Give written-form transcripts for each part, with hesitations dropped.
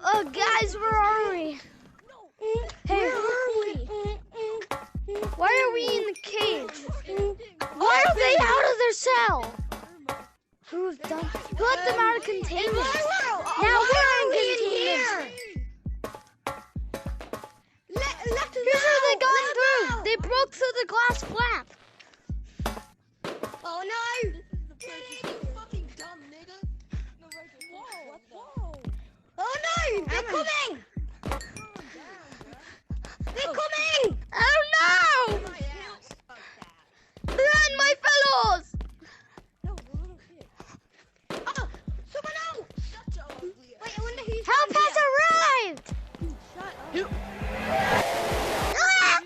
Guys, where are we? Hey, where are we? Why are we in the cage? Why are they out of their cell? Who let them out of containment? Now we're in containment. Here's how they got through. They broke through the glass flap. Oh no! You fucking dumb nigga. Whoa. Oh no! They're coming! They're coming! Oh no! Run, my fellows! No, the little kid. Oh! Someone else! Shut your ugly ass. Wait, I wonder who's Help has arrived! Shut up.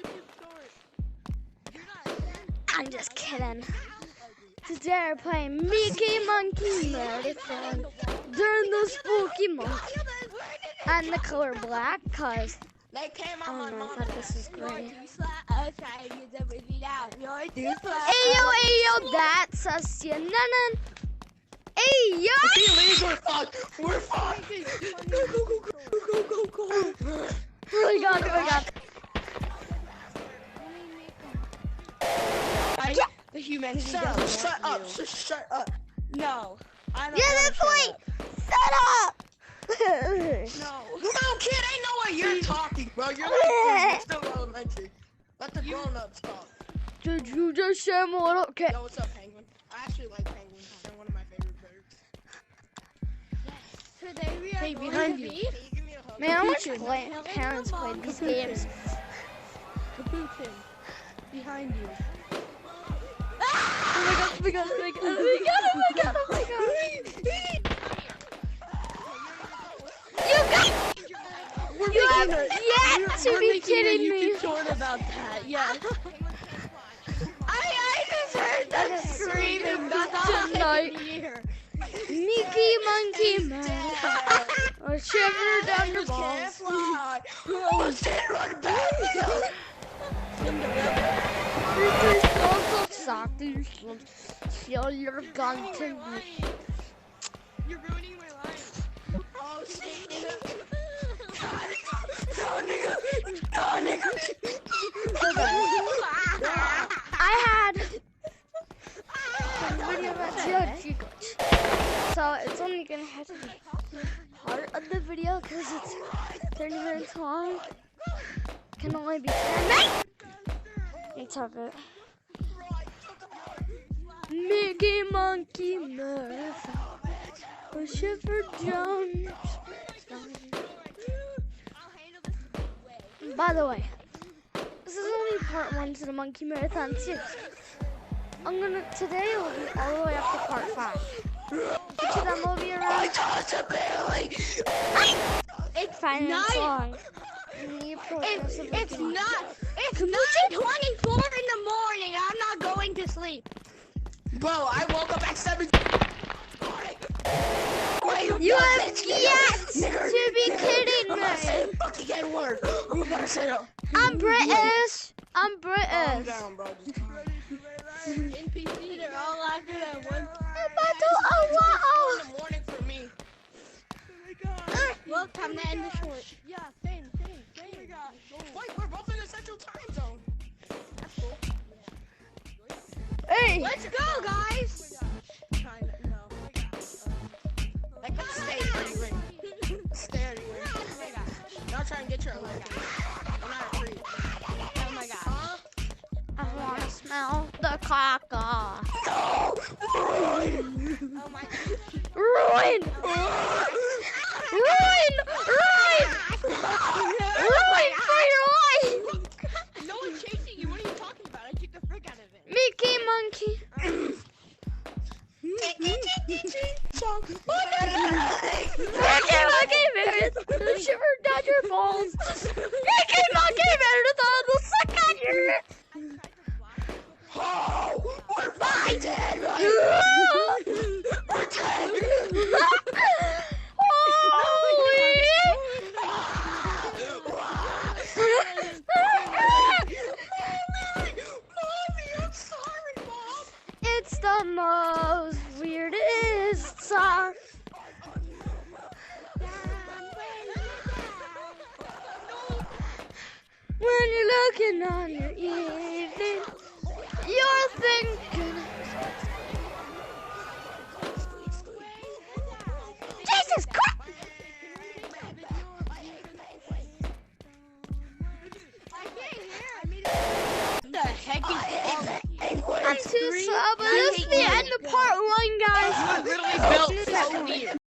I'm just kidding. Today we're playing Mickey Monkey Marathon during the spooky monkey and the color black, cause They came oh on no, I thought this is great. Ayo, that's a CNN. Ayo! We're fucked. We're fucked. Go. We got it. The humanity doesn't shut up. Just shut up. No. I don't Yeah, that's right. Shut up. No, kid, I know what you're talking, bro. You're still elementary. Let the grown-ups talk. Did you just say more? Okay. Yo, what's up, Penguin? I actually like penguins. They're one of my favorite birds. Today we are Hey, going behind to you. be Can you give me a hug? Man, how much parents played these games? Capuchin. Behind you. Oh my god. You have yet to be kidding me. Short about that, yes. I just heard that screaming. That's all I Tonight. can hear. Mickey Monkey Man. A shiver down your balls. Can't fly. Oh, shit, run back. Feel your gun to me. You're ruining my life. Oh, shit. No, nigga. I had a video about Chico. So it's only gonna have to be part of the video because it's 30 minutes long. Can only be 10 minutes. It's okay. Mickey Monkey Marathon. A shiver Jones. By the way, this is only part 1 to the Monkey Marathon series. Today will be all the way up to part 5. Which of them will be around? It's fine, it's long. It's not 9:24 in the morning. I'm not going to sleep. Bro, I woke up at 7. You have yet to be kidding me. Fucking get word. You better say no. I'm British. Calm down, bro. NPC, they're all laughing at once. In the morning for me. Well, time to end the short. Yeah, same. Wait, we're both in the central time zone. That's cool. Hey. Let's go, guys. Like, stay anyway. Y'all try and get your leg out. I'm not free. Oh my god. Huh? I want to smell the caca. No! Ruin! Oh my god. Ruin! For your life! No one's chasing you. What are you talking about? I took the frick out of it. Mickey Monkey. Mickey Monkey Marathon. Shiver down your balls. Mickey Monkey Marathon will suck on your... Oh, we're fighting! We're dead! Holy! Mommy, I'm sorry, Mom! It's the most weirdest song. when you're looking on your evening, you're thinking. Jesus Christ! What the heck is I'm too slow, but this is the end of part 1, guys. literally built so weird.